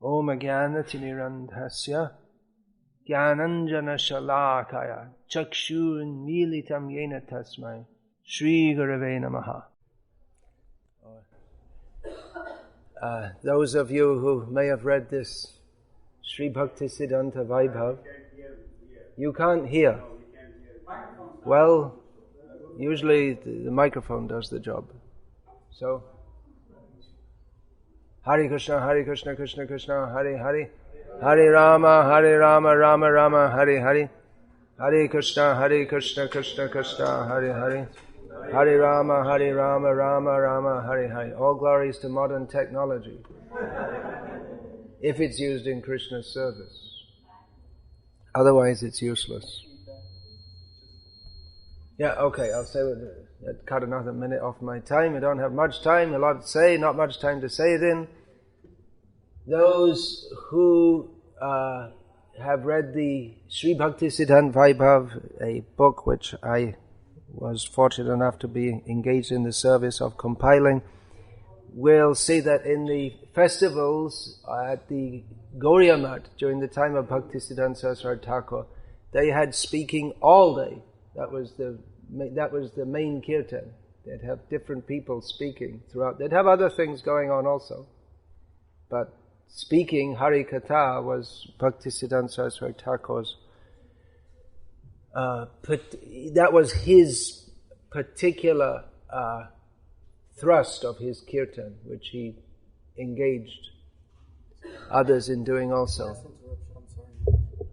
Om Jnanatirmirandhasya Jnananjana Shalakaya Chakshur Militam Yena Tasmai Shri Gurave Namaha. Those of you who may have read this Sri Bhakti Siddhanta Vaibhav, you can't hear. Well, usually the microphone does the job. So, Hare Krishna, Krishna Krishna, Hare Hare, Hare Rama, Rama Rama, Hare Hare, Hare Krishna, Krishna Krishna, Hare Hare, Hare Rama, Rama Rama, Hare Hare. All glories to modern technology, if it's used in Krishna's service. Otherwise, it's useless. Yeah, okay, I'll say cut another minute off my time. I don't have much time, a lot to say, not much time to say it in. Those who have read the Sri Bhakti Siddhanta Vaibhav, a book which I was fortunate enough to be engaged in the service of compiling, will see that in the festivals at the Gauriya Math during the time of Bhakti Siddhanta Saraswati Thakur, they had speaking all day. That was the main kirtan. They'd have different people speaking throughout. They'd have other things going on also, but speaking Hari Katha was Bhakti Siddhanta Saraswati Thakur's. That was his particular thrust of his kirtan, which he engaged others in doing also. I'm sorry.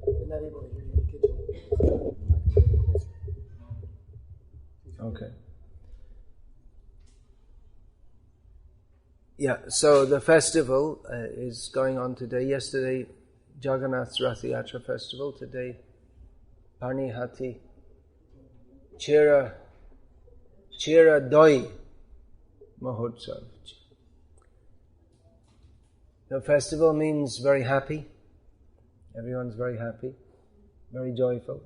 I'm not able to hear you in the kitchen. Okay. Yeah, so the festival is going on today. Yesterday, Jagannath's Rath Yatra festival. Today, Panihati, Chira Doi Mahotsav. The festival means very happy. Everyone's very happy, very joyful.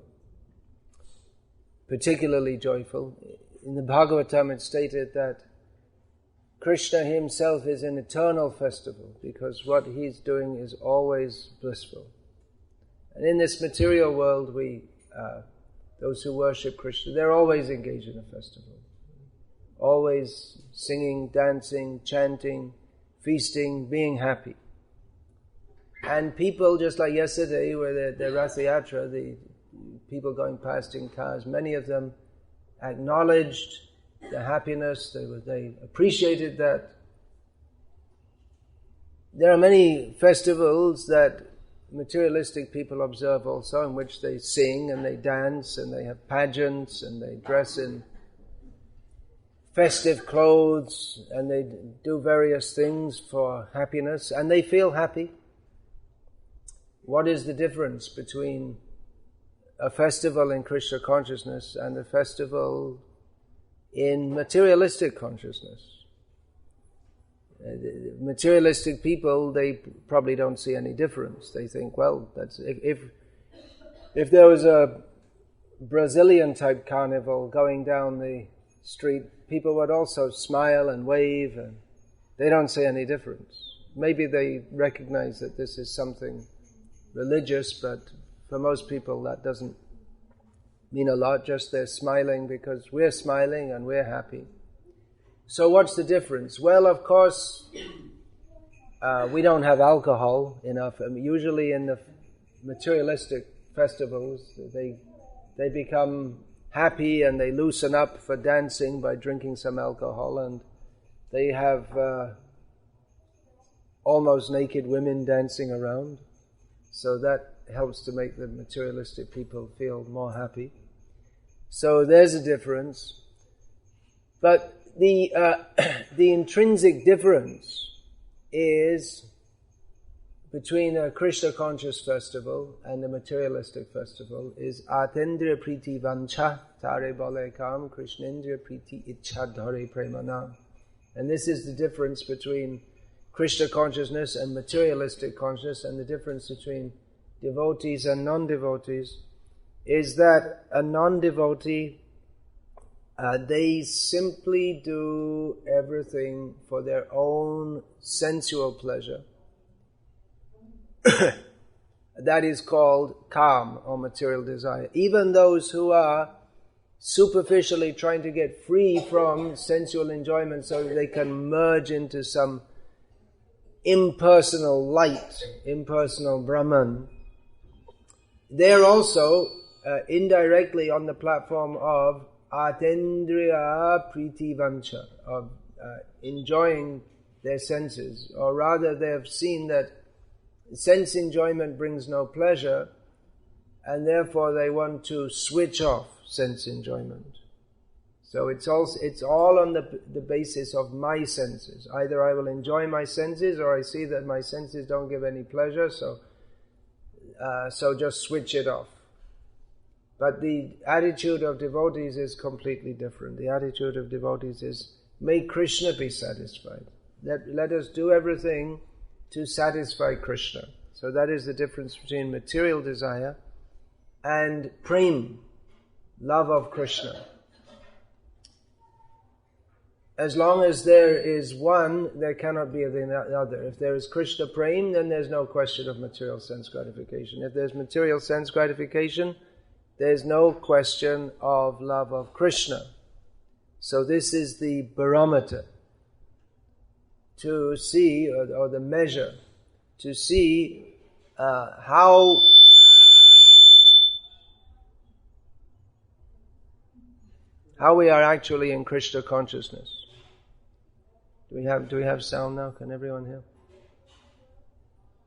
Particularly joyful. In the Bhagavatam it's stated that Krishna himself is an eternal festival because what he's doing is always blissful. And in this material world, those who worship Krishna, they're always engaged in a festival. Always singing, dancing, chanting, feasting, being happy. And people, just like yesterday, where the Rath Yatra, the people going past in cars, many of them acknowledged the happiness, they appreciated that. There are many festivals that materialistic people observe also, in which they sing and they dance and they have pageants and they dress in festive clothes and they do various things for happiness and they feel happy. What is the difference between a festival in Krishna consciousness and a festival in materialistic consciousness? Materialistic people, they probably don't see any difference. They think, well, that's if there was a Brazilian type carnival going down the street, people would also smile and wave, and they don't see any difference. Maybe they recognize that this is something religious, but for most people that doesn't mean a lot, just they're smiling because we're smiling and we're happy. So what's the difference? Well, of course, we don't have alcohol enough. I mean, usually in the materialistic festivals, they become happy and they loosen up for dancing by drinking some alcohol, and they have almost naked women dancing around. So that helps to make the materialistic people feel more happy. So there's a difference. But the intrinsic difference is between a Krishna conscious festival and a materialistic festival is Atendriya Priti Vancha Tare Bale Kam Krishnendriya Priti Ichha Dhare Premana. And this is the difference between Krishna consciousness and materialistic consciousness, and the difference between devotees and non-devotees is that a non-devotee, they simply do everything for their own sensual pleasure. that is called calm or material desire. Even those who are superficially trying to get free from sensual enjoyment so that they can merge into some impersonal light, impersonal Brahman, they're also indirectly on the platform of atendriya priti vancha, of enjoying their senses, or rather they have seen that sense enjoyment brings no pleasure, and therefore they want to switch off sense enjoyment. So it's all on the basis of my senses. Either I will enjoy my senses, or I see that my senses don't give any pleasure, so just switch it off. But the attitude of devotees is completely different. The attitude of devotees is, may Krishna be satisfied. Let us do everything to satisfy Krishna. So that is the difference between material desire and prem, love of Krishna. As long as there is one, there cannot be the other. If there is Krishna prem, then there's no question of material sense gratification. If there's material sense gratification, there's no question of love of Krishna. So this is the barometer to see, or the measure, to see how we are actually in Krishna consciousness. Do we have sound now? Can everyone hear?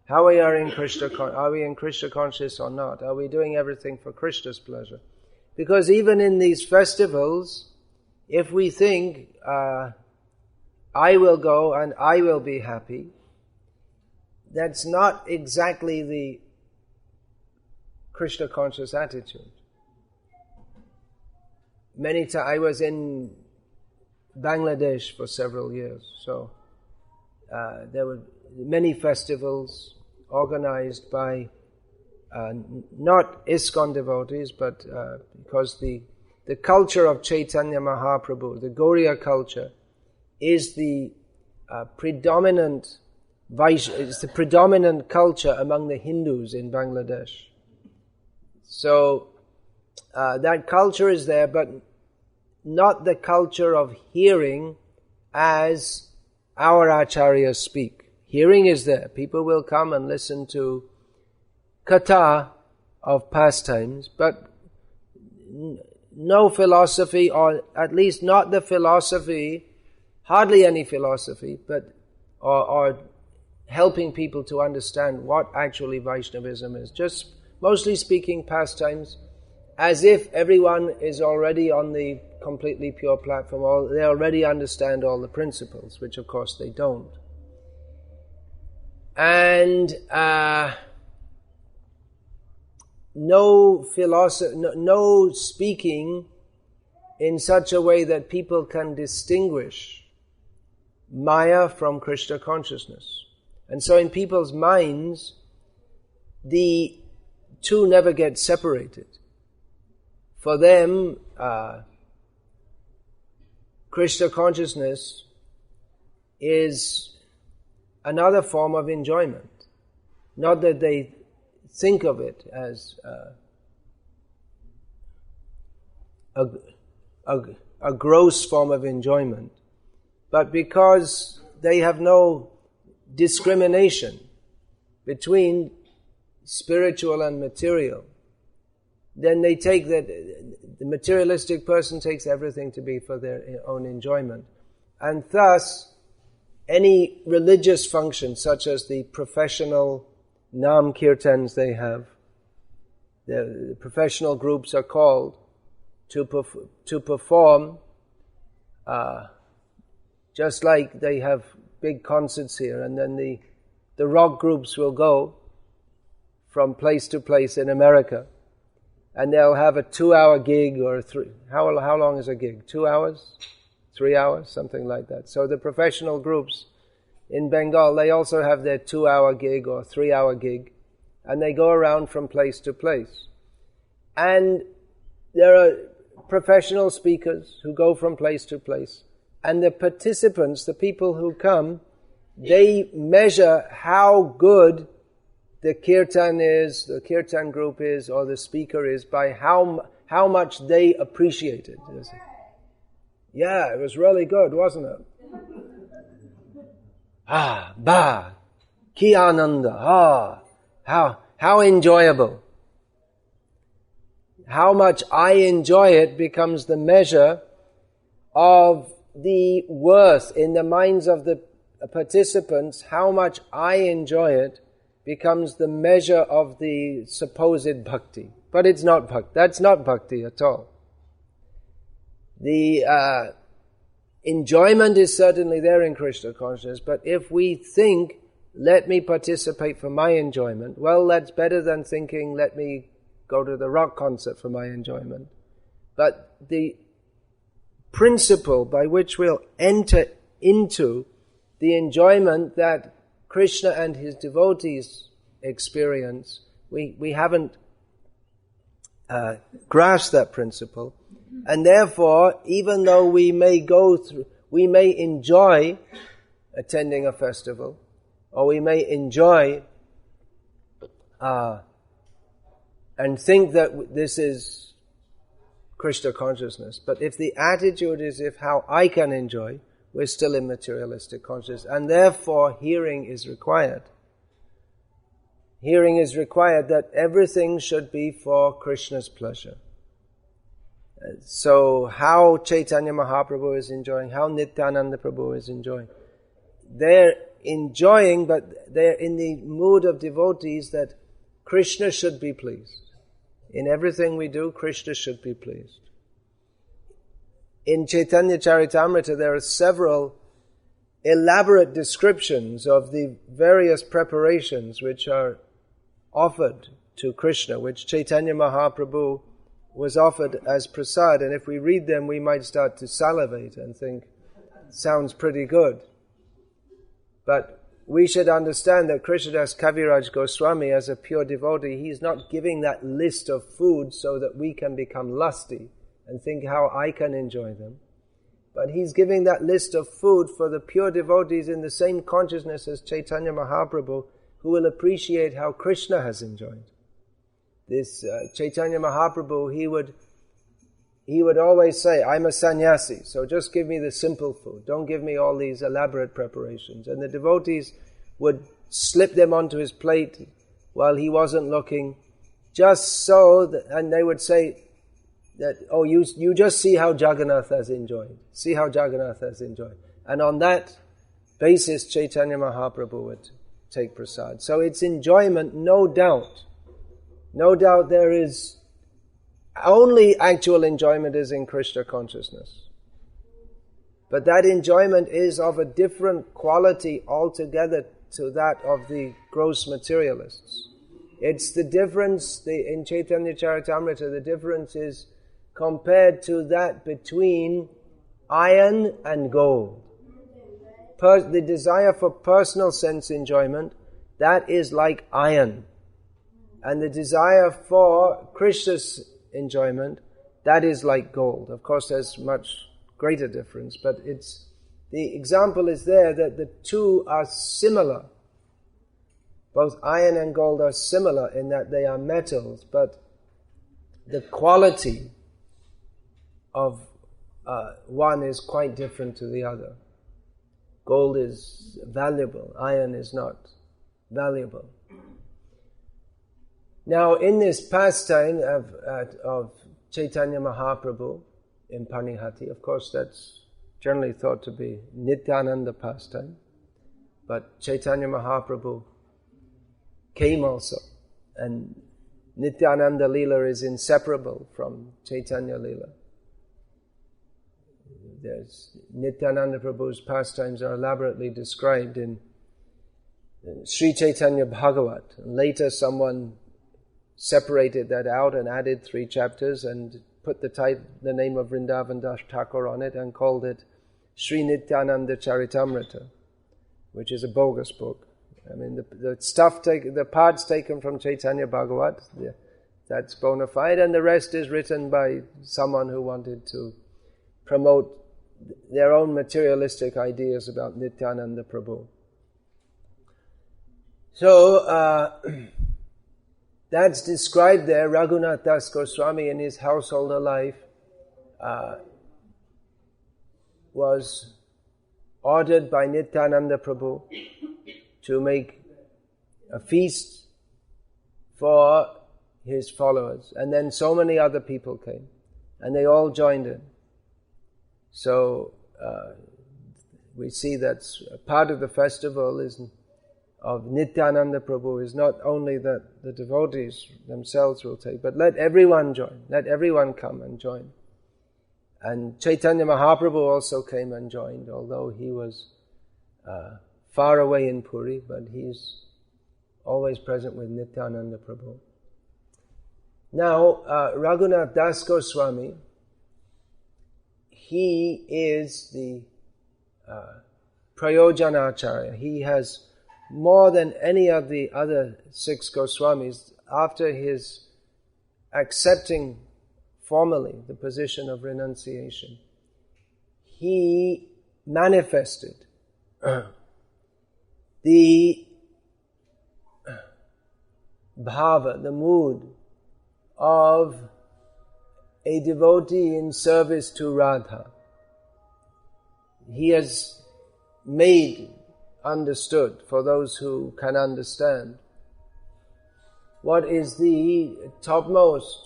How we are in Krishna, are we in Krishna conscious or not? Are we doing everything for Krishna's pleasure? Because even in these festivals, if we think, I will go and I will be happy, that's not exactly the Krishna conscious attitude. Many times I was in Bangladesh for several years, so there were many festivals organized by not ISKCON devotees, but because the culture of Chaitanya Mahaprabhu, the Gauriya culture, is the predominant culture among the Hindus in Bangladesh. So that culture is there, but not the culture of hearing as our acharyas speak. Hearing is there. People will come and listen to katha of pastimes, but no philosophy, or at least not the philosophy, hardly any philosophy, but or helping people to understand what actually Vaishnavism is. Just mostly speaking pastimes, as if everyone is already on the completely pure platform, or they already understand all the principles, which of course they don't. And no speaking in such a way that people can distinguish Maya from Krishna consciousness. And so in people's minds, the two never get separated. For them, Krishna consciousness is another form of enjoyment. Not that they think of it as a gross form of enjoyment, but because they have no discrimination between spiritual and material, then they take that the materialistic person takes everything to be for their own enjoyment. And thus, any religious function, such as the professional Nam Kirtans they have, the professional groups are called to perform, just like they have big concerts here, and then the rock groups will go from place to place in America, and they'll have a 2-hour gig or how long is a gig? 2 hours? 3 hours? Something like that. So the professional groups in Bengal, they also have their 2-hour gig or 3-hour gig, and they go around from place to place. And there are professional speakers who go from place to place, and the participants, the people who come, they measure how good the kirtan group is, or the speaker is, by how much they appreciate it. Yeah, it was really good, wasn't it? Ki ananda, how enjoyable. How much I enjoy it becomes the measure of the worth in the minds of the participants. How much I enjoy it becomes the measure of the supposed bhakti. But it's not bhakti. That's not bhakti at all. The enjoyment is certainly there in Krishna consciousness, but if we think, let me participate for my enjoyment, well, that's better than thinking, let me go to the rock concert for my enjoyment. But the principle by which we'll enter into the enjoyment that Krishna and his devotees experience, we haven't grasped that principle. And therefore, even though we may enjoy attending a festival, or we may enjoy and think that this is Krishna consciousness, but if the attitude is how I can enjoy, we're still in materialistic consciousness, and therefore hearing is required. Hearing is required that everything should be for Krishna's pleasure. So how Chaitanya Mahaprabhu is enjoying, how Nityananda Prabhu is enjoying. They're enjoying, but they're in the mood of devotees that Krishna should be pleased. In everything we do, Krishna should be pleased. In Chaitanya Charitamrita, there are several elaborate descriptions of the various preparations which are offered to Krishna, which Chaitanya Mahaprabhu was offered as prasad. And if we read them, we might start to salivate and think, sounds pretty good. But we should understand that Krishnadas Kaviraj Goswami, as a pure devotee, he's not giving that list of food so that we can become lusty and think how I can enjoy them. But he's giving that list of food for the pure devotees in the same consciousness as Chaitanya Mahaprabhu, who will appreciate how Krishna has enjoyed. This Chaitanya Mahaprabhu, he would always say, I'm a sannyasi, so just give me the simple food. Don't give me all these elaborate preparations. And the devotees would slip them onto his plate while he wasn't looking, just so that, and they would say that, oh, you just see how Jagannath has enjoyed. See how Jagannath has enjoyed. And on that basis, Chaitanya Mahaprabhu would take prasad. So it's enjoyment, no doubt. No doubt there is only actual enjoyment is in Krishna consciousness. But that enjoyment is of a different quality altogether to that of the gross materialists. It's the difference, in Chaitanya Charitamrita, the difference is compared to that between iron and gold. The desire for personal sense enjoyment, that is like iron. And the desire for Krishna's enjoyment, that is like gold. Of course, there's much greater difference, but the example is there that the two are similar. Both iron and gold are similar in that they are metals, but the quality of one is quite different to the other. Gold is valuable, iron is not valuable. Now, in this pastime of Chaitanya Mahaprabhu in Panihati, of course that's generally thought to be Nityananda pastime, but Chaitanya Mahaprabhu came also, and Nityananda Leela is inseparable from Chaitanya Leela. Nityananda Prabhu's pastimes are elaborately described in Sri Chaitanya Bhagavat. Later someone separated that out and added 3 chapters and put the name of Vrindavan Das Thakur on it and called it Sri Nityananda Charitamrita, which is a bogus book. I mean, the parts taken from Chaitanya Bhagavat, that's bona fide, and the rest is written by someone who wanted to promote their own materialistic ideas about Nityananda Prabhu. So, that's described there. Raghunath Das Goswami in his householder life was ordered by Nityananda Prabhu to make a feast for his followers. And then so many other people came. And they all joined in. So we see that part of the festival of Nityananda Prabhu is not only that the devotees themselves will take, but let everyone join. Let everyone come and join. And Chaitanya Mahaprabhu also came and joined, although he was far away in Puri, but he's always present with Nityananda Prabhu. Now, Raghunath Das Goswami, he is the Prayojanacharya. He has more than any of the other 6 Goswamis, after his accepting formally the position of renunciation, he manifested the bhava, the mood of a devotee in service to Radha. He has made understood, for those who can understand, what is the topmost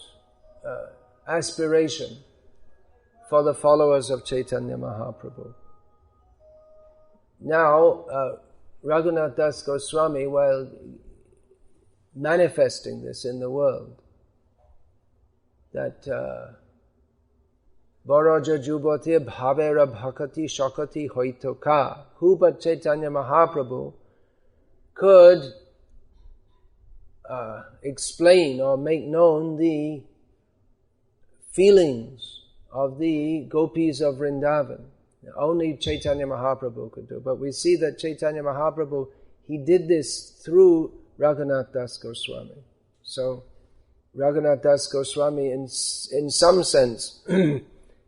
aspiration for the followers of Chaitanya Mahaprabhu. Now, Raghunath Das Goswami, while manifesting this in the world, that Baraja Jubati Bhavera Bhakati Shakati Hoitoka, who but Chaitanya Mahaprabhu could explain or make known the feelings of the gopis of Vrindavan. Only Chaitanya Mahaprabhu could do. But we see that Chaitanya Mahaprabhu, he did this through Raghunath Das Goswami. So Raghunath Das Goswami in some sense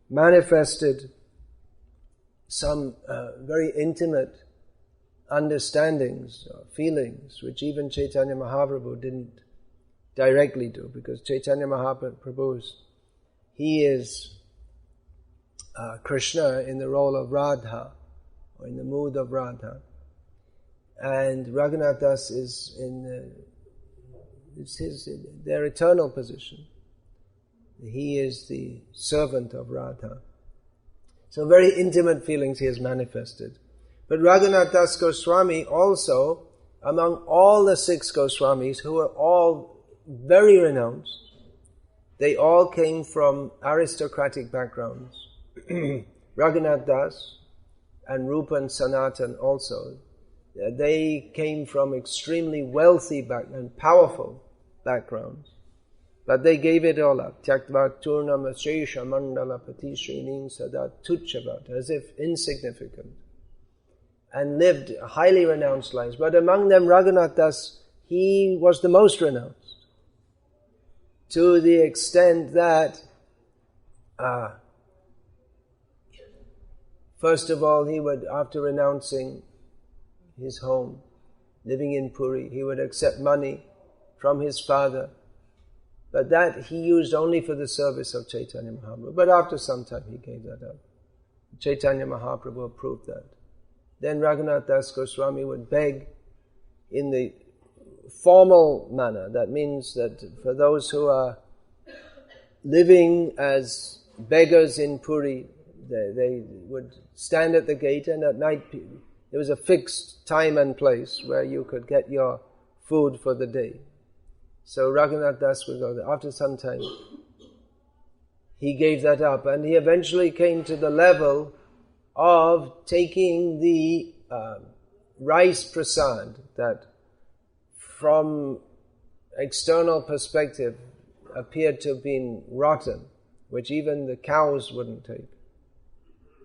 manifested some very intimate understandings, feelings, which even Chaitanya Mahaprabhu didn't directly do, because Chaitanya Mahaprabhu, he is Krishna in the role of Radha, or in the mood of Radha. And Raghunath Das is their eternal position. He is the servant of Radha. So very intimate feelings he has manifested. But Raghunath Das Goswami also, among all the 6 Goswamis, who are all very renounced, they all came from aristocratic backgrounds. Raghunath Das and Rupa and Sanatan also, they came from extremely wealthy and powerful backgrounds. But they gave it all up. Tyaktva turnam ashesha mandala pati srining sada tuchavat, as if insignificant. And lived highly renounced lives. But among them, Raghunath Das, he was the most renounced. To the extent that, first of all, he would, after renouncing his home, living in Puri, he would accept money from his father. But that he used only for the service of Chaitanya Mahaprabhu. But after some time he gave that up. Chaitanya Mahaprabhu approved that. Then Raghunath Das Goswami would beg in the formal manner. That means that for those who are living as beggars in Puri, they would stand at the gate, and at night there was a fixed time and place where you could get your food for the day. So Raghunath Das would go there. After some time, he gave that up, and he eventually came to the level of taking the rice prasad that from external perspective appeared to have been rotten, which even the cows wouldn't take.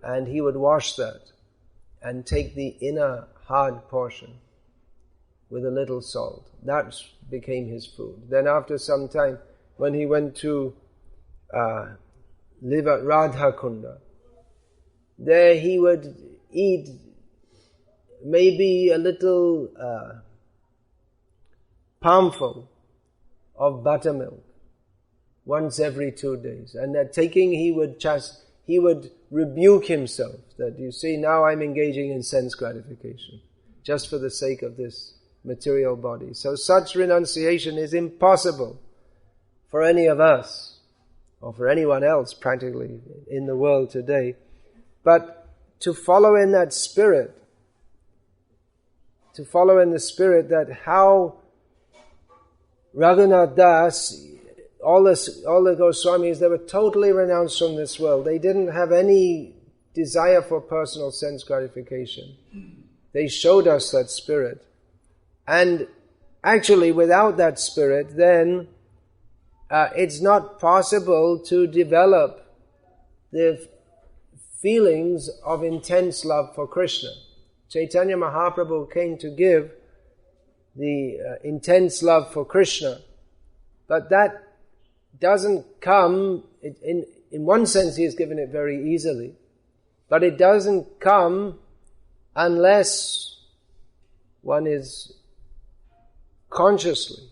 And he would wash that and take the inner hard portion with a little salt. That became his food. Then after some time, when he went to live at Radha Kunda, there he would eat maybe a little palmful of buttermilk once every 2 days. And that taking, he would rebuke himself that, you see, now I'm engaging in sense gratification just for the sake of this material body. So such renunciation is impossible for any of us or for anyone else practically in the world today. But to follow in that spirit, to follow in the spirit that how Raghunath Das, all the Goswamis, they were totally renounced from this world. They didn't have any desire for personal sense gratification. They showed us that spirit. And actually without that spirit, then it's not possible to develop the feelings of intense love for Krishna. Chaitanya Mahaprabhu came to give the intense love for Krishna, but that doesn't come, in one sense he has given it very easily, but it doesn't come unless one is consciously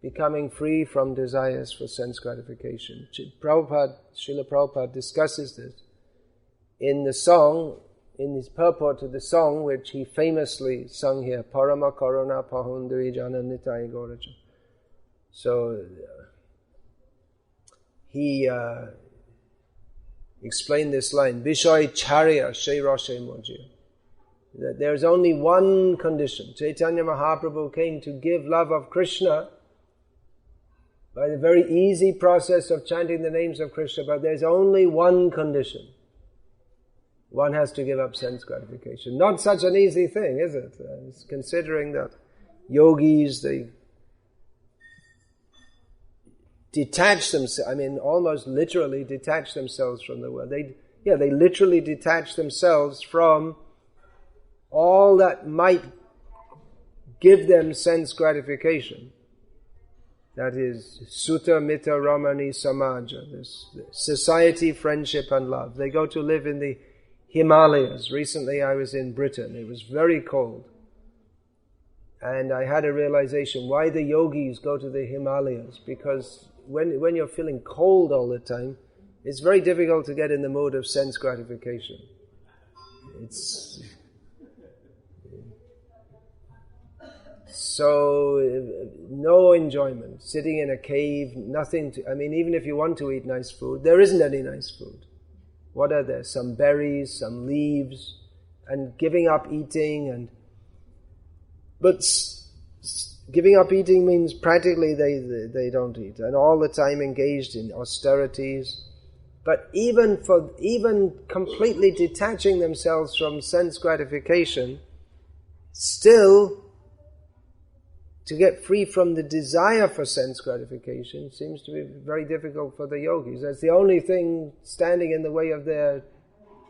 becoming free from desires for sense gratification. Srila Prabhupada discusses this in the song, in his purport to the song which he famously sung here, Parama Karuna Pahundri Jana Nitai Gauraja. So he explained this line, Vishoy Charya Shai Roshe Mojya. That there's only one condition. Chaitanya Mahaprabhu came to give love of Krishna by the very easy process of chanting the names of Krishna, but there's only one condition. One has to give up sense gratification. Not such an easy thing, is it? It's considering that yogis, they detach themselves, almost literally detach themselves from the world. They literally detach themselves from all that might give them sense gratification. That is Sutta, Mita, Ramani, Samaja, this society, friendship and love. They go to live in the Himalayas. Recently I was in Britain. It was very cold. And I had a realization why the yogis go to the Himalayas. Because when you're feeling cold all the time, it's very difficult to get in the mood of sense gratification. So, no enjoyment. Sitting in a cave, nothing to, even if you want to eat nice food, there isn't any nice food. What are there? Some berries, some leaves, and giving up eating. But giving up eating means practically they don't eat, and all the time engaged in austerities. But even completely detaching themselves from sense gratification, still to get free from the desire for sense gratification seems to be very difficult for the yogis. That's the only thing standing in the way of their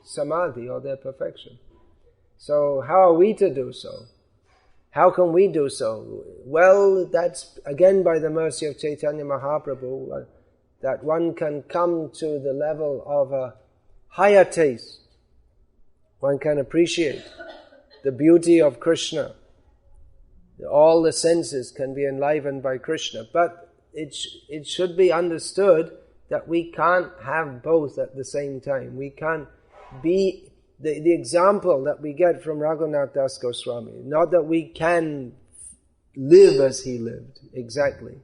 samadhi or their perfection. So how are we to do so? How can we do so? Well, that's again by the mercy of Chaitanya Mahaprabhu, that one can come to the level of a higher taste. One can appreciate the beauty of Krishna. All the senses can be enlivened by Krishna, but it should be understood that we can't have both at the same time. We can't be the example that we get from Raghunath Das Goswami. Not that we can live as he lived, exactly.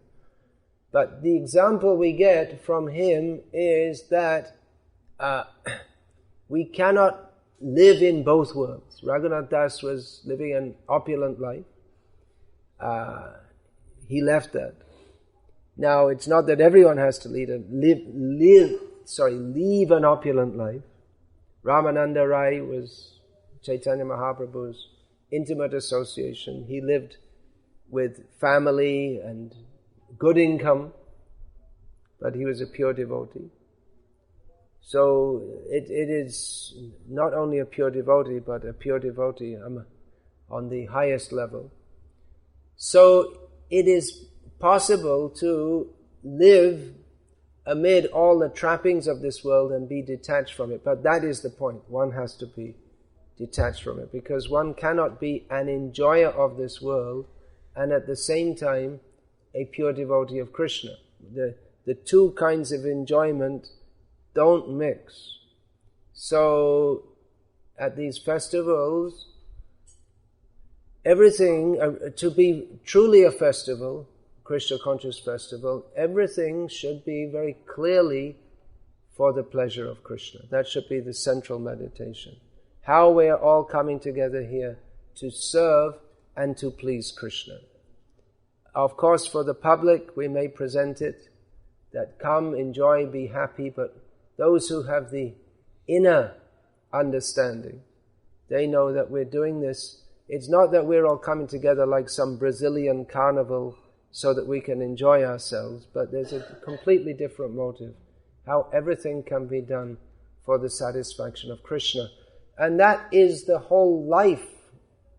But the example we get from him is that we cannot live in both worlds. Raghunath Das was living an opulent life. He left that. Now, it's not that everyone has to leave an opulent life. Ramananda Rai was Chaitanya Mahaprabhu's intimate association. He lived with family and good income, but he was a pure devotee. So it is not only a pure devotee, but a pure devotee on the highest level. So it is possible to live amid all the trappings of this world and be detached from it. But that is the point. One has to be detached from it, because one cannot be an enjoyer of this world and at the same time a pure devotee of Krishna. The two kinds of enjoyment don't mix. So at these festivals, everything, to be truly a festival, Krishna conscious festival, everything should be very clearly for the pleasure of Krishna. That should be the central meditation. How we are all coming together here to serve and to please Krishna. Of course, for the public, we may present it, that come, enjoy, be happy, but those who have the inner understanding, they know that we're doing this. It's not that we're all coming together like some Brazilian carnival so that we can enjoy ourselves, but there's a completely different motive, how everything can be done for the satisfaction of Krishna. And that is the whole life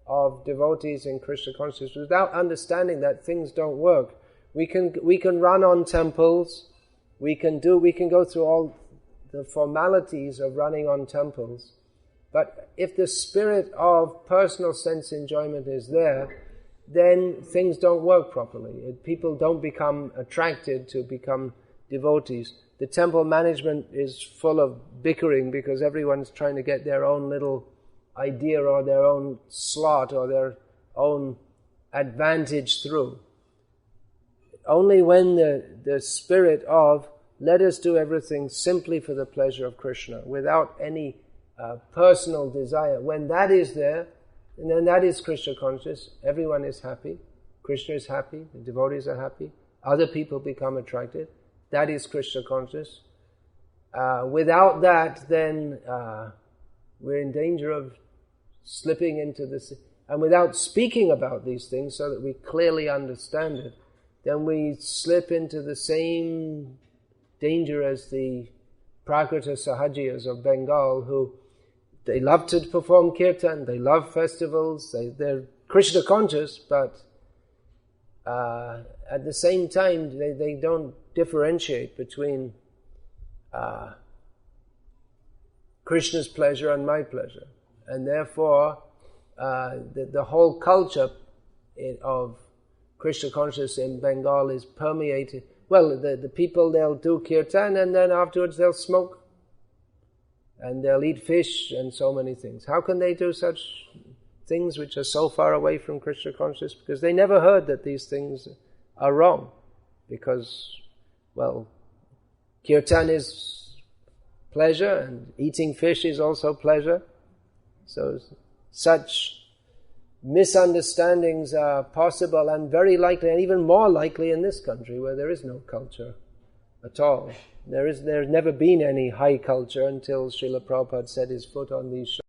of devotees in Krishna consciousness. Without understanding that, things don't work. We can run on temples, we can go through all the formalities of running on temples, but if the spirit of personal sense enjoyment is there, then things don't work properly. People don't become attracted to become devotees. The temple management is full of bickering because everyone's trying to get their own little idea or their own slot or their own advantage through. Only when the spirit of let us do everything simply for the pleasure of Krishna, without any personal desire, when that is there, and then that is Krishna conscious, everyone is happy, Krishna is happy, the devotees are happy, other people become attracted, that is Krishna conscious. Without that, then we're in danger of slipping into this, and without speaking about these things so that we clearly understand it, then we slip into the same danger as the Prakrita Sahajiyas of Bengal, who they love to perform kirtan, they love festivals, they're Krishna conscious, but at the same time they don't differentiate between Krishna's pleasure and my pleasure. And therefore the whole culture of Krishna consciousness in Bengal is permeated. Well, the people, they'll do kirtan and then afterwards they'll smoke and they'll eat fish and so many things. How can they do such things which are so far away from Krishna consciousness? Because they never heard that these things are wrong. Because, well, kirtan is pleasure and eating fish is also pleasure. So such misunderstandings are possible and very likely, and even more likely in this country where there is no culture at all. There's never been any high culture until Srila Prabhupada set his foot on these shores.